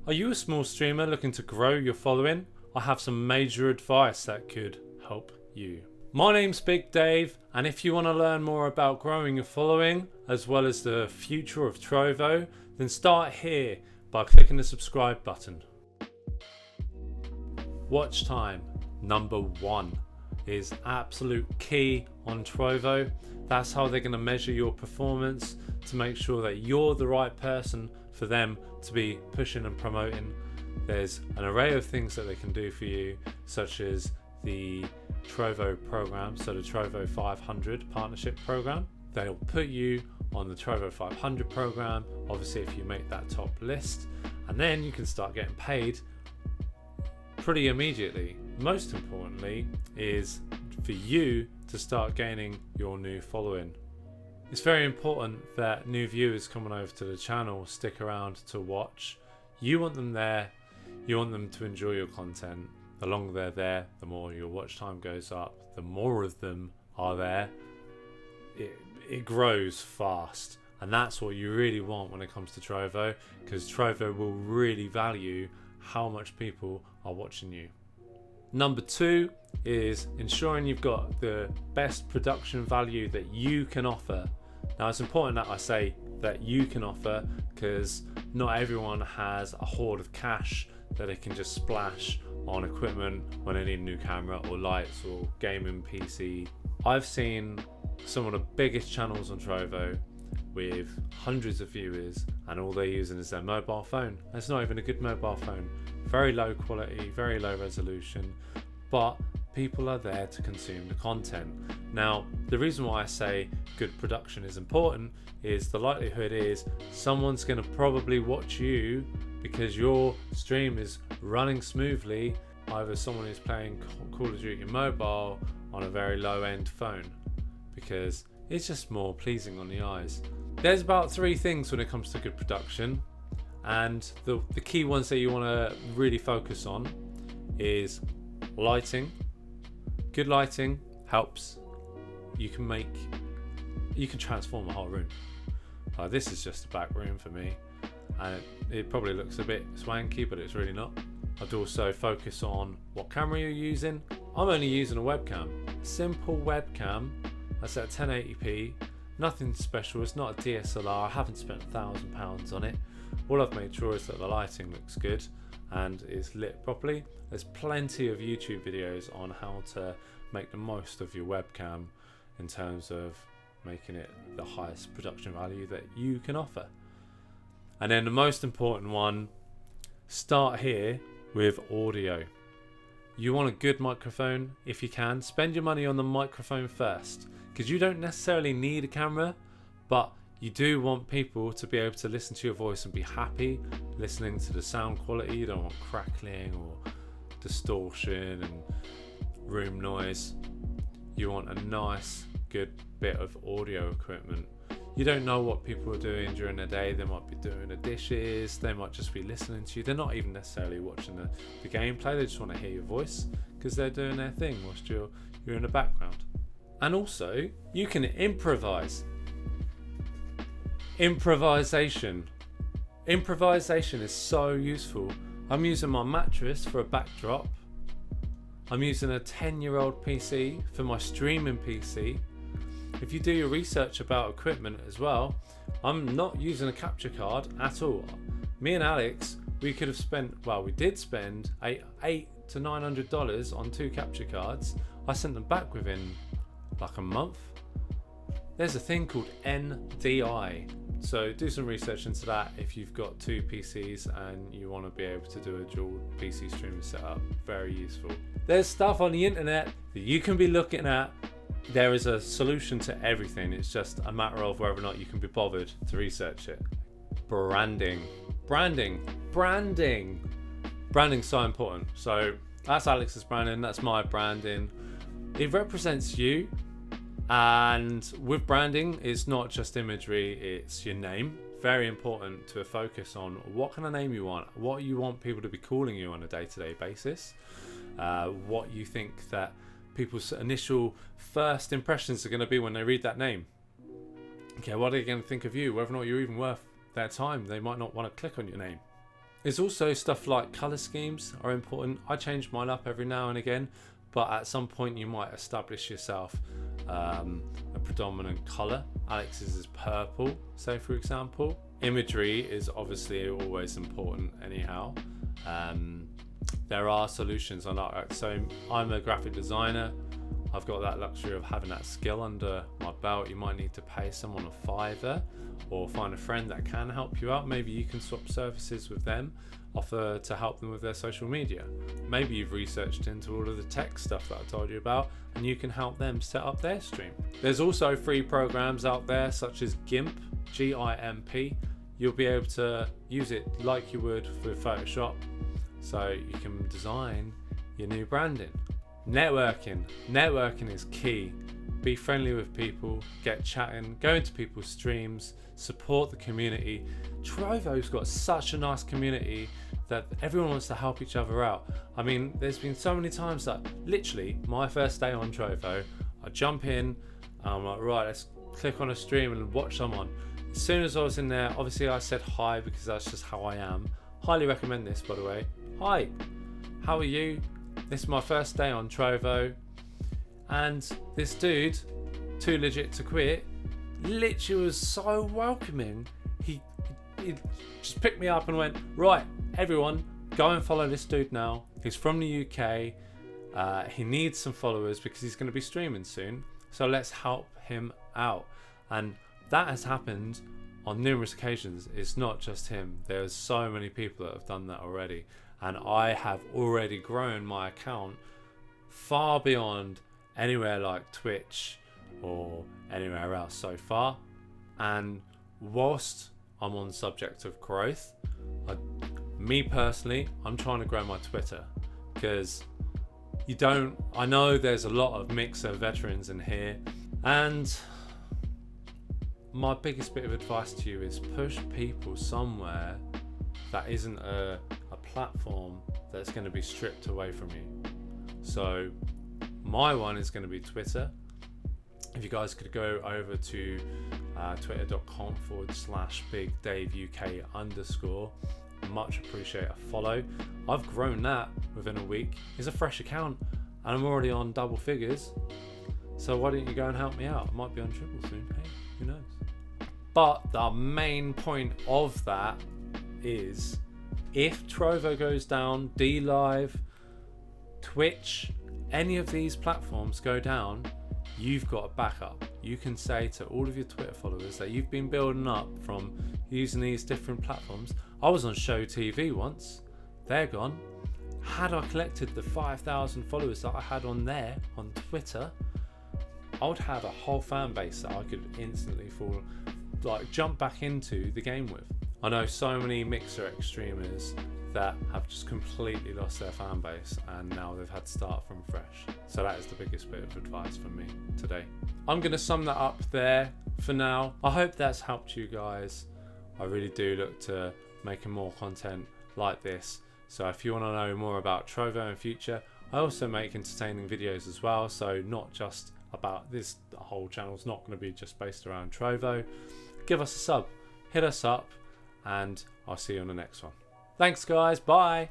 Are you a small streamer looking to grow your following? I have some major advice that could help you. My name's Big Dave, and if you want to learn more about growing your following as well as the future of Trovo, then start here by clicking the subscribe button. Watch time number 1 is absolute key on Trovo. That's how they're going to measure your performance to make sure that you're the right person for them to be pushing and promoting. There's an array of things that they can do for you, such as the Trovo program, so the Trovo 500 partnership program. They'll put you on the Trovo 500 program, obviously if you make that top list, and then you can start getting paid pretty immediately. Most importantly is for you to start gaining your new following. It's very important that new viewers coming over to the channel stick around to watch. You want them there, you want them to enjoy your content. The longer they're there, the more your watch time goes up, the more of them are there. It grows fast, and that's what you really want when it comes to Trovo, because Trovo will really value how much people are watching you. Number 2 is ensuring you've got the best production value that you can offer. Now it's important that I say that you can offer, because not everyone has a hoard of cash that they can just splash on equipment when they need a new camera or lights or gaming PC. I've seen some of the biggest channels on Trovo with hundreds of viewers, and all they're using is their mobile phone. It's not even a good mobile phone. Very low quality, very low resolution, but people are there to consume the content. Now, the reason why I say good production is important is the likelihood is someone's going to probably watch you because your stream is running smoothly, either someone who's playing Call of Duty Mobile on a very low end phone, because it's just more pleasing on the eyes. There's about 3 things when it comes to good production, and the key ones that you want to really focus on is lighting. Good lighting helps. You can transform a whole room. This is just a back room for me, and it probably looks a bit swanky, but it's really not. I'd also focus on what camera you're using. I'm only using a webcam, a simple webcam. That's at 1080p, nothing special. It's not a DSLR. I haven't spent £1,000 on it. All I've made sure is that the lighting looks good and is lit properly. There's plenty of YouTube videos on how to make the most of your webcam in terms of making it the highest production value that you can offer. And then the most important one, start here with audio. You want a good microphone if you can. Spend your money on the microphone first, because you don't necessarily need a camera, but you do want people to be able to listen to your voice and be happy listening to the sound quality. You don't want crackling or distortion and room noise. You want a nice, good bit of audio equipment. You don't know what people are doing during the day. They might be doing the dishes, they might just be listening to you. They're not even necessarily watching the gameplay, they just want to hear your voice because they're doing their thing whilst you're in the background. And also, you can improvise. Improvisation is so useful. I'm using my mattress for a backdrop. I'm using a 10-year-old PC for my streaming PC. If you do your research about equipment as well, I'm not using a capture card at all. Me and Alex, we could have spent, well, we did spend $800 to $900 on 2 capture cards. I sent them back within like a month. There's a thing called NDI. So do some research into that if you've got 2 PCs and you want to be able to do a dual PC streaming setup. Very useful. There's stuff on the internet that you can be looking at. There is a solution to everything. It's just a matter of whether or not you can be bothered to research it. Branding's so important. So that's Alex's branding, that's my branding. It represents you. And with branding, it's not just imagery, it's your name. Very important to focus on what kind of name you want, what you want people to be calling you on a day-to-day basis, what you think that people's initial first impressions are going to be when they read that name. Okay, what are they going to think of you? Whether or not you're even worth their time, they might not want to click on your name. There's also stuff like color schemes are important. I change mine up every now and again, but at some point you might establish yourself a predominant color. Alex's is purple, say for example. Imagery is obviously always important anyhow. There are solutions on artwork. So I'm a graphic designer. I've got that luxury of having that skill under my belt. You might need to pay someone a $5 or find a friend that can help you out. Maybe you can swap services with them, offer to help them with their social media. Maybe you've researched into all of the tech stuff that I told you about and you can help them set up their stream. There's also free programs out there such as GIMP, G-I-M-P. You'll be able to use it like you would with Photoshop, so you can design your new branding. Networking is key. Be friendly with people, get chatting, go into people's streams, support the community. Trovo's got such a nice community that everyone wants to help each other out. I mean, there's been so many times that literally my first day on Trovo, I jump in and I'm like, right, let's click on a stream and watch someone. As soon as I was in there, obviously I said hi because that's just how I am. Highly recommend this, by the way. Hi, how are you? This is my first day on Trovo, and this dude, too legit to quit, literally was so welcoming. He just picked me up and went, right, everyone, go and follow this dude now. He's from the UK. He needs some followers because he's going to be streaming soon. So let's help him out. And that has happened on numerous occasions. It's not just him. There's so many people that have done that already. And I have already grown my account far beyond anywhere like Twitch or anywhere else so far. And whilst I'm on the subject of growth, me personally, I'm trying to grow my Twitter because I know there's a lot of Mixer veterans in here, and my biggest bit of advice to you is push people somewhere that isn't a platform that's going to be stripped away from you. So my one is going to be Twitter. If you guys could go over to twitter.com/BigDaveUK_, much appreciate a follow. I've grown that within a week. It's a fresh account and I'm already on double figures. So why don't you go and help me out? I might be on triple soon. Hey, who knows? But the main point of that is, if Trovo goes down, DLive, Twitch, any of these platforms go down, you've got a backup. You can say to all of your Twitter followers that you've been building up from using these different platforms. I was on Show TV once, they're gone. Had I collected the 5,000 followers that I had on there, on Twitter, I would have a whole fan base that I could instantly jump back into the game with. I know so many Mixer streamers that have just completely lost their fan base and now they've had to start from fresh. So that is the biggest bit of advice from me today. I'm going to sum that up there for now. I hope that's helped you guys. I really do look to making more content like this. So if you want to know more about Trovo in future, I also make entertaining videos as well. So not just about this, the whole channel's not going to be just based around Trovo. Give us a sub, hit us up, and I'll see you on the next one. Thanks guys, bye.